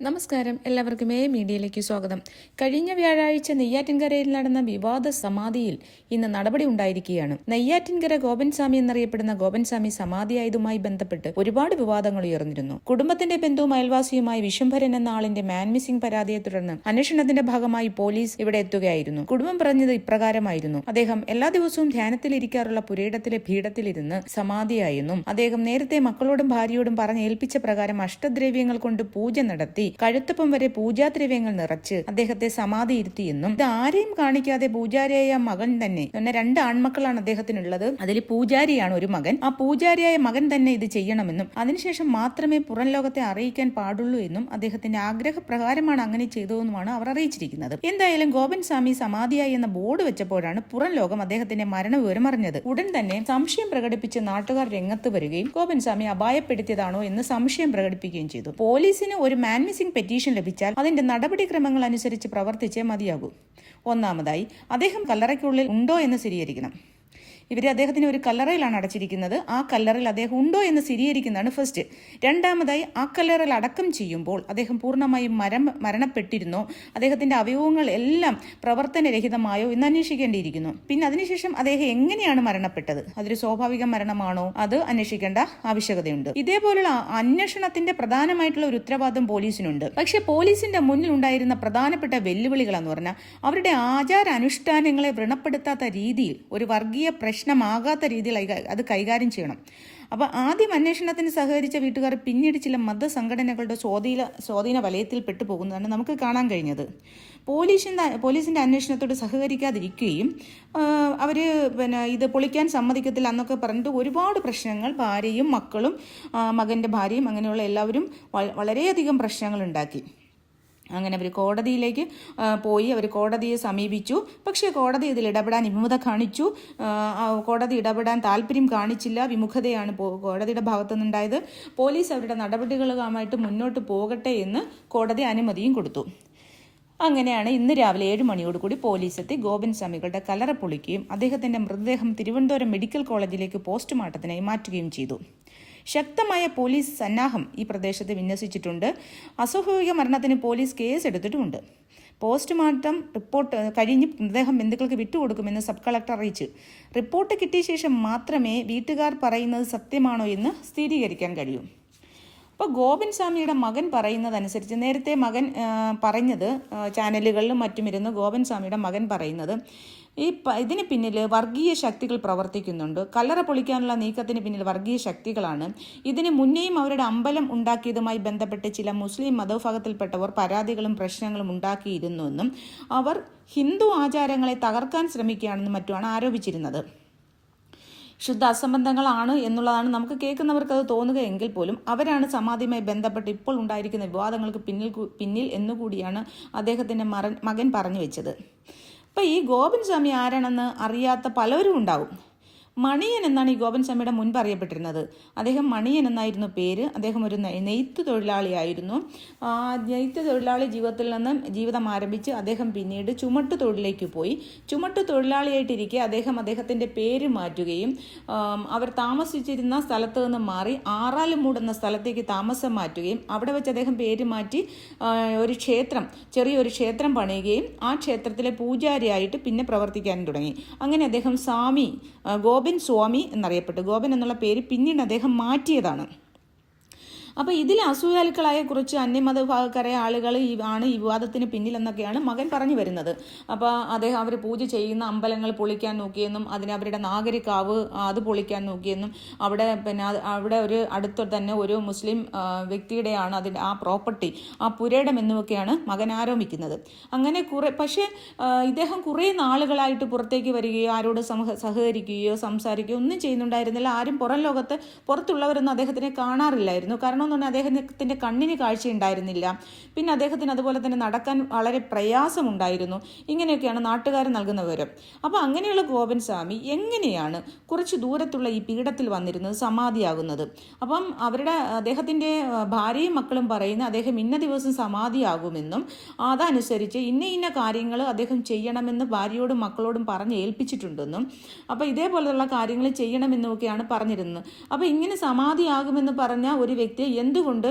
നമസ്കാരം, എല്ലാവർക്കും മീഡിയയിലേക്ക് സ്വാഗതം. കഴിഞ്ഞ വ്യാഴാഴ്ച നെയ്യാറ്റിൻകരയിൽ നടന്ന വിവാദ സമാധിയിൽ ഇന്ന് നടപടി ഉണ്ടായിരിക്കുകയാണ്. നെയ്യാറ്റിൻകര ഗോപൻസ്വാമി എന്നറിയപ്പെടുന്ന ഗോപൻസ്വാമി സമാധിയായതുമായി ബന്ധപ്പെട്ട് ഒരുപാട് വിവാദങ്ങൾ ഉയർന്നിരുന്നു. കുടുംബത്തിന്റെ ബന്ധുവും അയൽവാസിയുമായ വിശ്വംഭരൻ എന്ന ആളിന്റെ മാൻ മിസ്സിംഗ് പരാതിയെ തുടർന്ന് അന്വേഷണത്തിന്റെ ഭാഗമായി പോലീസ് ഇവിടെ എത്തുകയായിരുന്നു. കുടുംബം പറഞ്ഞത് ഇപ്രകാരമായിരുന്നു: അദ്ദേഹം എല്ലാ ദിവസവും ധ്യാനത്തിലിരിക്കാറുള്ള പുരയിടത്തിലെ പീഠത്തിലിരുന്ന് സമാധിയായെന്നും അദ്ദേഹം നേരത്തെ മക്കളോടും ഭാര്യയോടും പറഞ്ഞേൽപ്പിച്ച പ്രകാരം അഷ്ടദ്രവ്യങ്ങൾ കൊണ്ട് പൂജ നടത്തി കഴുത്തപ്പം വരെ പൂജാദ്രവ്യങ്ങൾ നിറച്ച് അദ്ദേഹത്തെ സമാധിയിരുത്തിയെന്നും ഇത് ആരെയും കാണിക്കാതെ പൂജാരിയായ മകൻ തന്നെ, രണ്ട് ആൺമക്കളാണ് അദ്ദേഹത്തിനുള്ളത്, അതിൽ പൂജാരിയാണ് ഒരു മകൻ, ആ പൂജാരിയായ മകൻ തന്നെ ഇത് ചെയ്യണമെന്നും അതിനുശേഷം മാത്രമേ പുറം ലോകത്തെ അറിയിക്കാൻ പാടുള്ളൂ എന്നും അദ്ദേഹത്തിന്റെ ആഗ്രഹപ്രകാരമാണ് അങ്ങനെ ചെയ്തതെന്നുമാണ് അവർ അറിയിച്ചിരിക്കുന്നത്. എന്തായാലും ഗോപൻസ്വാമി സമാധിയായി എന്ന ബോർഡ് വെച്ചപ്പോഴാണ് പുറം ലോകം അദ്ദേഹത്തിന്റെ മരണവിവരം അറിഞ്ഞത്. ഉടൻ തന്നെ സംശയം പ്രകടിപ്പിച്ച് നാട്ടുകാർ രംഗത്ത് വരികയും ഗോപൻസ്വാമി അപായപ്പെടുത്തിയതാണോ എന്ന് സംശയം പ്രകടിപ്പിക്കുകയും ചെയ്തു. പോലീസിന് ഒരു മാൻ മിസ്സിംഗ് പെറ്റീഷൻ ലഭിച്ചാൽ അതിന്റെ നടപടിക്രമങ്ങൾ അനുസരിച്ച് പ്രവർത്തിച്ചേ മതിയാകൂ. ഒന്നാമതായി, അദ്ദേഹം കല്ലറയ്ക്കുള്ളിൽ ഉണ്ടോ എന്ന് സ്ഥിരീകരിക്കണം. അദ്ദേഹത്തിന് ഒരു കല്ലറയിലാണ് അടച്ചിരിക്കുന്നത്. ആ കല്ലറയിൽ അദ്ദേഹം ഉണ്ടോ എന്ന് സ്ഥിരീകരിക്കുന്നതാണ് ഫസ്റ്റ്. രണ്ടാമതായി, ആ കല്ലറയിൽ അടക്കം ചെയ്യുമ്പോൾ അദ്ദേഹം പൂർണ്ണമായും മരണപ്പെട്ടിരുന്നോ, അദ്ദേഹത്തിന്റെ അവയവങ്ങൾ എല്ലാം പ്രവർത്തനരഹിതമായോ എന്ന് അന്വേഷിക്കേണ്ടിയിരിക്കുന്നു. പിന്നെ അതിനുശേഷം അദ്ദേഹം എങ്ങനെയാണ് മരണപ്പെട്ടത്, അതൊരു സ്വാഭാവിക മരണമാണോ, അത് അന്വേഷിക്കേണ്ട ആവശ്യകതയുണ്ട്. ഇതേപോലുള്ള അന്വേഷണത്തിന്റെ പ്രധാനമായിട്ടുള്ള ഒരു ഉത്തരവാദിത്വം പോലീസിനുണ്ട്. പക്ഷെ പോലീസിന്റെ മുന്നിൽ ഉണ്ടായിരുന്ന പ്രധാനപ്പെട്ട വെല്ലുവിളികൾ എന്ന് പറഞ്ഞാൽ അവരുടെ ആചാര അനുഷ്ഠാനങ്ങളെ വ്രണപ്പെടുത്താത്ത രീതിയിൽ, ഒരു വർഗീയ പ്രശ്നമാകാത്ത രീതിയിൽ അത് കൈകാര്യം ചെയ്യണം. അപ്പോൾ ആദ്യം അന്വേഷണത്തിന് സഹകരിച്ച വീട്ടുകാർ പിന്നീട് ചില മതസംഘടനകളുടെ സ്വാധീന വലയത്തിൽ പെട്ടുപോകുന്നതാണ് നമുക്ക് കാണാൻ കഴിഞ്ഞത്. പോലീസിന്റെ അന്വേഷണത്തോട് സഹകരിക്കാതിരിക്കുകയും അവർ ഇത് പൊളിക്കാൻ സമ്മതിക്കത്തില്ല എന്നൊക്കെ പറഞ്ഞിട്ട് ഒരുപാട് പ്രശ്നങ്ങൾ ഭാര്യയും മക്കളും മകന്റെ ഭാര്യയും അങ്ങനെയുള്ള എല്ലാവരും വളരെയധികം പ്രശ്നങ്ങൾ ഉണ്ടാക്കി. അങ്ങനെ അവർ കോടതിയിലേക്ക് പോയി, അവർ കോടതിയെ സമീപിച്ചു. പക്ഷേ കോടതി ഇതിൽ ഇടപെടാൻ വിമുഖത കാണിച്ചു. കോടതി ഇടപെടാൻ താല്പര്യം കാണിച്ചില്ല, വിമുഖതയാണ് കോടതിയുടെ ഭാഗത്തുനിന്നുണ്ടായത്. പോലീസ് അവരുടെ നടപടികളുമായിട്ട് മുന്നോട്ട് പോകട്ടെ എന്ന് കോടതി അനുമതിയും കൊടുത്തു. അങ്ങനെയാണ് ഇന്ന് രാവിലെ 7 മണിയോടുകൂടി പോലീസ് എത്തി ഗോപൻസ്വാമികളുടെ കല്ലറ പൊളിക്കുകയും അദ്ദേഹത്തിന്റെ മൃതദേഹം തിരുവനന്തപുരം മെഡിക്കൽ കോളേജിലേക്ക് പോസ്റ്റ്മോർട്ടത്തിനായി മാറ്റുകയും ചെയ്തു. ശക്തമായ പോലീസ് സന്നാഹം ഈ പ്രദേശത്ത് വിന്യസിച്ചിട്ടുണ്ട്. അസ്വാഭാവിക മരണത്തിന് പോലീസ് കേസ് എടുത്തിട്ടുമുണ്ട്. പോസ്റ്റ്മോർട്ടം റിപ്പോർട്ട് കഴിഞ്ഞ് മൃതദേഹം ബന്ധുക്കൾക്ക് വിട്ടുകൊടുക്കുമെന്ന് സബ് കളക്ടർ അറിയിച്ചു. റിപ്പോർട്ട് കിട്ടിയ ശേഷം മാത്രമേ വീട്ടുകാർ പറയുന്നത് സത്യമാണോ എന്ന് സ്ഥിരീകരിക്കാൻ കഴിയൂ. അപ്പോൾ ഗോപൻസ്വാമിയുടെ മകൻ പറയുന്നതനുസരിച്ച്, നേരത്തെ മകൻ പറഞ്ഞത് ചാനലുകളിലും മറ്റുമിരുന്ന് ഗോപൻസ്വാമിയുടെ മകൻ പറയുന്നത് ഇതിന് പിന്നിൽ വർഗീയ ശക്തികൾ പ്രവർത്തിക്കുന്നുണ്ട്, കല്ലറ പൊളിക്കാനുള്ള നീക്കത്തിന് പിന്നിൽ വർഗീയ ശക്തികളാണ്, ഇതിന് മുന്നേയും അവരുടെ അമ്പലം ഉണ്ടാക്കിയതുമായി ബന്ധപ്പെട്ട് ചില മുസ്ലിം മതവിഭാഗത്തിൽപ്പെട്ടവർ പരാതികളും പ്രശ്നങ്ങളും ഉണ്ടാക്കിയിരുന്നുവെന്നും അവർ ഹിന്ദു ആചാരങ്ങളെ തകർക്കാൻ ശ്രമിക്കുകയാണെന്നും മറ്റുമാണ് ആരോപിച്ചിരുന്നത്. ശുദ്ധ അസംബന്ധങ്ങളാണ് എന്നുള്ളതാണ് നമുക്ക് കേൾക്കുന്നവർക്ക് അത് തോന്നുക എങ്കിൽ പോലും അവരാണ് സമാധിയുമായി ബന്ധപ്പെട്ട് ഇപ്പോൾ ഉണ്ടായിരിക്കുന്ന വിവാദങ്ങൾക്ക് പിന്നിൽ എന്നുകൂടിയാണ് അദ്ദേഹത്തിന്റെ മകൻ പറഞ്ഞു വെച്ചത്. അപ്പം ഈ ഗോപൻസ്വാമി ആരാണെന്ന് അറിയാത്ത പലരും ഉണ്ടാവും. മണിയൻ എന്നാണ് ഈ ഗോപൻസ്വാമിയുടെ മുൻപ് അറിയപ്പെട്ടിരുന്നത്. അദ്ദേഹം മണിയൻ എന്നായിരുന്നു പേര്. അദ്ദേഹം ഒരു നെയ്ത്ത് തൊഴിലാളിയായിരുന്നു. നെയ്ത്ത് തൊഴിലാളി ജീവിതത്തിൽ നിന്ന് ജീവിതം ആരംഭിച്ച് അദ്ദേഹം പിന്നീട് ചുമട്ടു തൊഴിലേക്ക് പോയി. ചുമട്ടു തൊഴിലാളിയായിട്ടിരിക്കെ അദ്ദേഹത്തിന്റെ പേര് മാറ്റുകയും അവർ താമസിച്ചിരുന്ന സ്ഥലത്ത് നിന്ന് മാറി ആറാലുമൂട് എന്ന സ്ഥലത്തേക്ക് താമസം മാറ്റുകയും അവിടെ വെച്ച് അദ്ദേഹം പേര് മാറ്റി ചെറിയൊരു ക്ഷേത്രം പണിയുകയും ആ ക്ഷേത്രത്തിലെ പൂജാരിയായിട്ട് പിന്നെ പ്രവർത്തിക്കാൻ തുടങ്ങി. അങ്ങനെ അദ്ദേഹം ഗോപൻ സ്വാമി എന്നറിയപ്പെട്ടു. ഗോപൻ എന്നുള്ള പേര് പിന്നീട് അദ്ദേഹം മാറ്റിയതാണ്. അപ്പോൾ ഇതിൽ അസൂയാലുക്കളായ കുറച്ച് അന്യമതവിഭാഗക്കാരായ ആളുകൾ ആണ് ഈ വിവാദത്തിന് പിന്നിലെന്നൊക്കെയാണ് മകൻ പറഞ്ഞു വരുന്നത്. അപ്പോൾ അവർ പൂജ ചെയ്യുന്ന അമ്പലങ്ങൾ പൊളിക്കാൻ നോക്കിയെന്നും അവരുടെ നാഗരികാവ് അത് പൊളിക്കാൻ നോക്കിയെന്നും അവിടെ ഒരു അടുത്ത് തന്നെ ഒരു മുസ്ലിം വ്യക്തിയുടെയാണ് അതിൻ്റെ ആ പ്രോപ്പർട്ടി, ആ പുരയിടം എന്നുമൊക്കെയാണ് മകൻ ആരോപിക്കുന്നത്. അങ്ങനെ പക്ഷേ ഇദ്ദേഹം കുറേ നാളുകളായിട്ട് പുറത്തേക്ക് വരികയോ ആരോട് സഹകരിക്കുകയോ സംസാരിക്കുകയോ ഒന്നും ചെയ്യുന്നുണ്ടായിരുന്നില്ല. ആരും പുറത്തുള്ളവരൊന്നും അദ്ദേഹത്തിനെ കാണാറില്ലായിരുന്നു. കാരണം എന്ന് പറഞ്ഞാൽ അദ്ദേഹത്തിന്റെ കണ്ണിന് കാഴ്ചയുണ്ടായിരുന്നില്ല. പിന്നെ അദ്ദേഹത്തിന് അതുപോലെ തന്നെ നടക്കാൻ വളരെ പ്രയാസമുണ്ടായിരുന്നു. ഇങ്ങനെയൊക്കെയാണ് നാട്ടുകാർ നൽകുന്ന വിവരം. അപ്പോൾ അങ്ങനെയുള്ള ഗോപൻസ്വാമി എങ്ങനെയാണ് കുറച്ച് ദൂരത്തുള്ള ഈ പീഠത്തിൽ വന്നിരുന്നത് സമാധിയാകുന്നത്? അപ്പം അദ്ദേഹത്തിന്റെ ഭാര്യയും മക്കളും പറയുന്ന അദ്ദേഹം ഇന്ന ദിവസം സമാധിയാകുമെന്നും അതനുസരിച്ച് ഇന്ന കാര്യങ്ങൾ അദ്ദേഹം ചെയ്യണമെന്ന് ഭാര്യയോടും മക്കളോടും പറഞ്ഞ് ഏൽപ്പിച്ചിട്ടുണ്ടെന്നും അപ്പോൾ ഇതേപോലെയുള്ള കാര്യങ്ങൾ ചെയ്യണമെന്നൊക്കെയാണ് പറഞ്ഞിരുന്നത്. അപ്പോൾ ഇങ്ങനെ സമാധിയാകുമെന്ന് പറഞ്ഞ ഒരു വ്യക്തിയെ എന്തുകൊണ്ട്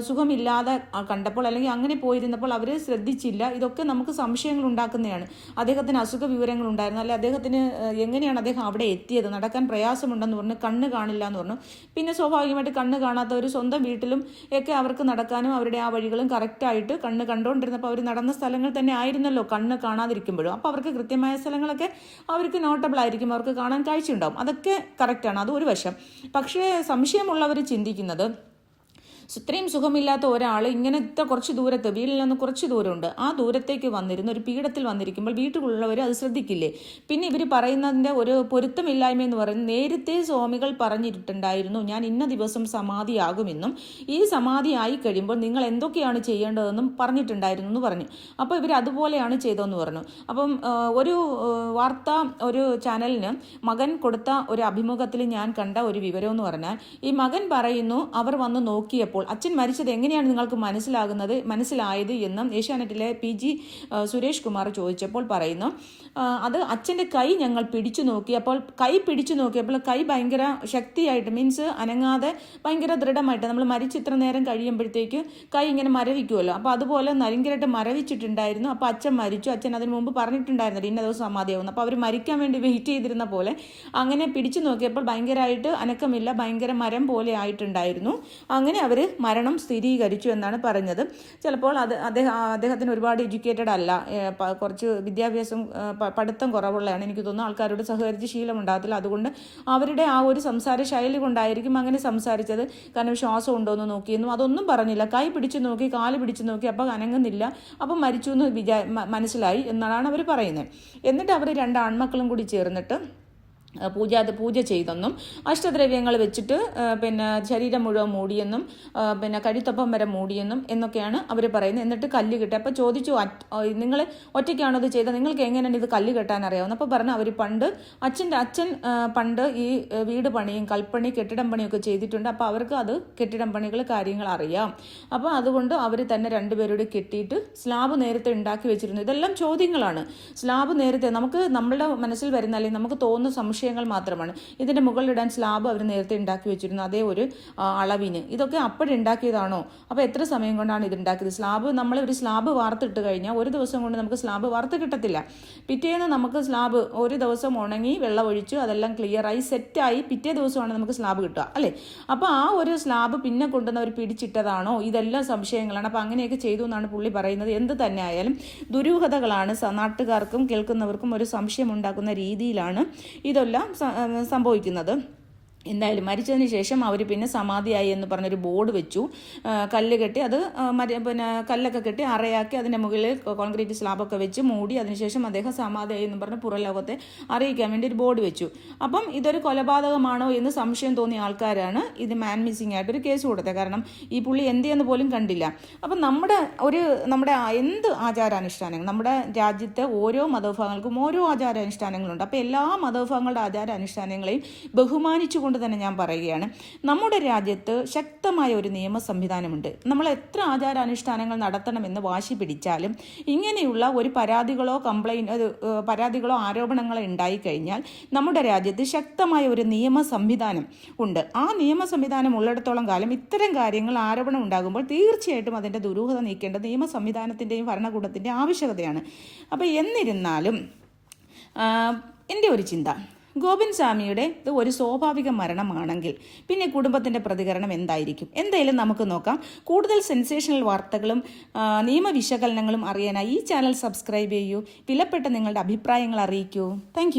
സുഖമില്ലാതെ കണ്ടപ്പോൾ അല്ലെങ്കിൽ അങ്ങനെ പോയിരുന്നപ്പോൾ അവർ ശ്രദ്ധിച്ചില്ല? ഇതൊക്കെ നമുക്ക് സംശയങ്ങൾ ഉണ്ടാക്കുന്നതാണ്. അദ്ദേഹത്തിന് അസുഖ വിവരങ്ങൾ ഉണ്ടായിരുന്നു, അല്ലെ അദ്ദേഹത്തിന് എങ്ങനെയാണ് അദ്ദേഹം അവിടെ എത്തിയത്? നടക്കാൻ പ്രയാസമുണ്ടെന്ന് പറഞ്ഞു, കണ്ണ് കാണില്ല എന്ന് പറഞ്ഞു. പിന്നെ സ്വാഭാവികമായിട്ട് കണ്ണ് കാണാത്തവർ സ്വന്തം വീട്ടിലും ഒക്കെ അവർക്ക് നടക്കാനും അവരുടെ ആ വഴികളും കറക്റ്റായിട്ട് കണ്ണ് കണ്ടുകൊണ്ടിരുന്നപ്പോൾ അവർ നടന്ന സ്ഥലങ്ങൾ തന്നെ ആയിരുന്നല്ലോ കണ്ണ് കാണാതിരിക്കുമ്പോഴും. അപ്പോൾ അവർക്ക് കൃത്യമായ സ്ഥലങ്ങളൊക്കെ അവർക്ക് നോട്ടബിൾ ആയിരിക്കും, അവർക്ക് കാണാൻ കാഴ്ചയുണ്ടാവും. അതൊക്കെ കറക്റ്റാണ്, അത് ഒരു വശം. പക്ഷേ സംശയമുള്ളവർ ചിന്തിക്കുന്നത്, ഇത്രയും സുഖമില്ലാത്ത ഒരാൾ ഇങ്ങനെ ഇത്ര കുറച്ച് ദൂരത്ത്, വീട്ടിൽ നിന്ന് കുറച്ച് ദൂരമുണ്ട്, ആ ദൂരത്തേക്ക് വന്നിരുന്ന ഒരു പീഠത്തിൽ വന്നിരിക്കുമ്പോൾ വീട്ടിലുള്ളവർ അത് ശ്രദ്ധിക്കില്ലേ? പിന്നെ ഇവർ പറയുന്നതിൻ്റെ ഒരു പൊരുത്തമില്ലായ്മ എന്ന് പറയുന്നത്, നേരത്തെ സ്വാമികൾ പറഞ്ഞിട്ടുണ്ടായിരുന്നു ഞാൻ ഇന്ന ദിവസം സമാധിയാകുമെന്നും ഈ സമാധി ആയി കഴിയുമ്പോൾ നിങ്ങൾ എന്തൊക്കെയാണ് ചെയ്യേണ്ടതെന്നും പറഞ്ഞിട്ടുണ്ടായിരുന്നു എന്ന് പറഞ്ഞു. അപ്പോൾ ഇവർ അതുപോലെയാണ് ചെയ്തതെന്ന് പറഞ്ഞു. അപ്പം ഒരു വാർത്ത ഒരു ചാനലിന് മകൻ കൊടുത്ത ഒരു അഭിമുഖത്തിൽ ഞാൻ കണ്ട ഒരു വിവരം എന്ന് പറഞ്ഞാൽ, ഈ മകൻ പറയുന്നു അവർ വന്ന് നോക്കിയപ്പോൾ അച്ഛൻ മരിച്ചത് എങ്ങനെയാണ് നിങ്ങൾക്ക് മനസ്സിലായത് എന്നും ഏഷ്യാനെറ്റിലെ PG സുരേഷ് കുമാർ ചോദിച്ചപ്പോൾ പറയുന്നു, അത് അച്ഛൻ്റെ കൈ ഞങ്ങൾ പിടിച്ചു നോക്കിയപ്പോൾ കൈ ഭയങ്കര ശക്തിയായിട്ട്, മീൻസ് അനങ്ങാതെ ഭയങ്കര ദൃഢമായിട്ട്, നമ്മൾ മരിച്ച് ഇത്ര നേരം കഴിയുമ്പോഴത്തേക്ക് കൈ ഇങ്ങനെ മരവിക്കുമല്ലോ, അപ്പോൾ അതുപോലെ ഭയങ്കരമായിട്ട് മരവിച്ചിട്ടുണ്ടായിരുന്നു. അപ്പോൾ അച്ഛൻ മരിച്ചു, അച്ഛൻ അതിന് മുമ്പ് പറഞ്ഞിട്ടുണ്ടായിരുന്നില്ല ഇന്ന ദിവസം സമാധിയാവുന്നു. അപ്പോൾ അവർ മരിക്കാൻ വേണ്ടി വെയിറ്റ് ചെയ്തിരുന്ന പോലെ അങ്ങനെ പിടിച്ചു നോക്കിയപ്പോൾ ഭയങ്കരമായിട്ട് അനക്കമില്ല, ഭയങ്കര മരം പോലെ ആയിട്ടുണ്ടായിരുന്നു. അങ്ങനെ അവർ മരണം സ്ഥിരീകരിച്ചു എന്നാണ് പറഞ്ഞത്. ചിലപ്പോൾ അദ്ദേഹത്തിന് ഒരുപാട് എഡ്യൂക്കേറ്റഡ് അല്ല, കുറച്ച് വിദ്യാഭ്യാസം പഠിത്തം കുറവുള്ളതാണ്. എനിക്ക് തോന്നുന്നു ആൾക്കാരോട് സഹകരിച്ച് ശീലമുണ്ടാകത്തില്ല. അതുകൊണ്ട് അവരുടെ ആ ഒരു സംസാര ശൈലി കൊണ്ടായിരിക്കും അങ്ങനെ സംസാരിച്ചത്. കാരണം ശ്വാസം ഉണ്ടോയെന്ന് നോക്കിയെന്നും അതൊന്നും പറഞ്ഞില്ല. കൈ പിടിച്ചു നോക്കി, കാല് പിടിച്ചു നോക്കി, അപ്പോൾ അനങ്ങുന്നില്ല, അപ്പം മരിച്ചു എന്ന് മനസ്സിലായി എന്നാണ് അവർ പറയുന്നത്. എന്നിട്ട് അവർ 2 ആൺമക്കളും കൂടി ചേർന്നിട്ട് പൂജ ചെയ്തെന്നും അഷ്ടദ്രവ്യങ്ങൾ വെച്ചിട്ട് പിന്നെ ശരീരം മുഴുവൻ മൂടിയെന്നും പിന്നെ കഴുത്തപ്പം വരെ മൂടിയെന്നും എന്നൊക്കെയാണ് അവർ പറയുന്നത്. എന്നിട്ട് കല്ല് കെട്ടി. അപ്പോൾ ചോദിച്ചു, നിങ്ങൾ ഒറ്റയ്ക്കാണോ ഇത് ചെയ്തത്, നിങ്ങൾക്ക് എങ്ങനെയാണ് ഇത് കല്ല് കെട്ടാൻ അറിയാവുന്നത്? അപ്പോൾ പറഞ്ഞു, അവർ അച്ഛൻ പണ്ട് ഈ വീട് പണിയും കൽപ്പണി കെട്ടിടം പണിയൊക്കെ ചെയ്തിട്ടുണ്ട്, അപ്പോൾ അവർക്ക് അത് കെട്ടിടം പണികൾ കാര്യങ്ങൾ അറിയാം. അപ്പോൾ അതുകൊണ്ട് അവർ തന്നെ 2 പേരോട് കെട്ടിയിട്ട് സ്ലാബ് നേരത്തെ ഉണ്ടാക്കി വെച്ചിരുന്നു. ഇതെല്ലാം ചോദ്യങ്ങളാണ്. സ്ലാബ് നേരത്തെ നമ്മളുടെ മനസ്സിൽ വരുന്ന, അല്ലെങ്കിൽ നമുക്ക് തോന്നുന്ന സംശയങ്ങൾ മാത്രമാണ്. ഇതിൻ്റെ മുകളിലിടാൻ സ്ലാബ് അവർ നേരത്തെ ഉണ്ടാക്കി വെച്ചിരുന്നു, അതേ ഒരു അളവിന്. ഇതൊക്കെ അപ്പോഴുണ്ടാക്കിയതാണോ? അപ്പോൾ എത്ര സമയം കൊണ്ടാണ് ഇത് ഉണ്ടാക്കിയത്? നമ്മൾ ഒരു സ്ലാബ് വാർത്തിട്ട് കഴിഞ്ഞാൽ ഒരു ദിവസം കൊണ്ട് നമുക്ക് സ്ലാബ് വാർത്ത് കിട്ടത്തില്ല. പിറ്റേന്ന് നമുക്ക് സ്ലാബ് ഒരു ദിവസം ഉണങ്ങി വെള്ളം ഒഴിച്ചു അതെല്ലാം ക്ലിയറായി സെറ്റായി പിറ്റേ ദിവസമാണ് നമുക്ക് സ്ലാബ് കിട്ടുക, അല്ലേ? അപ്പോൾ ആ ഒരു സ്ലാബ് പിന്നെ കൊണ്ടുവന്ന് അവർ പിടിച്ചിട്ടതാണോ? ഇതെല്ലാം സംശയങ്ങളാണ്. അപ്പോൾ അങ്ങനെയൊക്കെ ചെയ്തു എന്നാണ് പുള്ളി പറയുന്നത്. എന്ത് തന്നെ ആയാലും ദുരൂഹതകളാണ്, നാട്ടുകാർക്കും കേൾക്കുന്നവർക്കും ഒരു സംശയം ഉണ്ടാക്കുന്ന രീതിയിലാണ് ഇതെല്ലാം സംഭവിക്കുന്നത്. എന്തായാലും മരിച്ചതിന് ശേഷം അവർ പിന്നെ സമാധിയായി എന്ന് പറഞ്ഞൊരു ബോർഡ് വെച്ചു, കല്ല് കെട്ടി, അത് പിന്നെ കല്ലൊക്കെ കെട്ടി അറയാക്കി അതിൻ്റെ മുകളിൽ കോൺക്രീറ്റ് സ്ലാബൊക്കെ വെച്ച് മൂടി. അതിനുശേഷം അദ്ദേഹം സമാധിയായി എന്ന് പറഞ്ഞ് പുറം ലോകത്തെ അറിയിക്കാൻ വേണ്ടി ഒരു ബോർഡ് വെച്ചു. അപ്പം ഇതൊരു കൊലപാതകമാണോ എന്ന് സംശയം തോന്നിയ ആൾക്കാരാണ് ഇത് മാൻ മിസ്സിംഗ് ആയിട്ടൊരു കേസ് കൊടുത്തത്. കാരണം ഈ പുള്ളി എന്തെന്ന് പോലും കണ്ടില്ല. അപ്പം നമ്മുടെ എന്ത് ആചാരാനുഷ്ഠാനങ്ങൾ, നമ്മുടെ രാജ്യത്തെ ഓരോ മതവിഭാഗങ്ങൾക്കും ഓരോ ആചാരാനുഷ്ഠാനങ്ങളുണ്ട്. അപ്പോൾ എല്ലാ മതവിഭാഗങ്ങളുടെ ആചാരാനുഷ്ഠാനങ്ങളെയും ബഹുമാനിച്ചു കൊണ്ട് തന്നെ ഞാൻ പറയുകയാണ്, നമ്മുടെ രാജ്യത്ത് ശക്തമായ ഒരു നിയമ സംവിധാനമുണ്ട്. നമ്മൾ എത്ര ആചാരാനുഷ്ഠാനങ്ങൾ നടത്തണമെന്ന് വാശി പിടിച്ചാലും ഇങ്ങനെയുള്ള ഒരു പരാതികളോ ആരോപണങ്ങളോ ഉണ്ടായിക്കഴിഞ്ഞാൽ നമ്മുടെ രാജ്യത്ത് ശക്തമായ ഒരു നിയമ സംവിധാനം ഉണ്ട്. ആ നിയമ സംവിധാനം ഉള്ളിടത്തോളം കാലം ഇത്തരം കാര്യങ്ങൾ ആരോപണം ഉണ്ടാകുമ്പോൾ തീർച്ചയായിട്ടും അതിൻ്റെ ദുരൂഹത നീക്കേണ്ടത് നിയമ സംവിധാനത്തിൻ്റെയും ഭരണകൂടത്തിൻ്റെ ആവശ്യകതയാണ്. അപ്പോൾ എന്നിരുന്നാലും എൻ്റെ ഒരു ചിന്ത, ഗോവിൻ സ്വാമിയുടെ ഇത് ഒരു സ്വാഭാവിക മരണമാണെങ്കിൽ പിന്നെ കുടുംബത്തിൻ്റെ പ്രതികരണം എന്തായിരിക്കും? എന്തായാലും നമുക്ക് നോക്കാം. കൂടുതൽ സെൻസേഷണൽ വാർത്തകളും നിയമവിശകലനങ്ങളും അറിയാനായി ഈ ചാനൽ സബ്സ്ക്രൈബ് ചെയ്യൂ. വിലപ്പെട്ട നിങ്ങളുടെ അഭിപ്രായങ്ങൾ അറിയിക്കൂ. താങ്ക്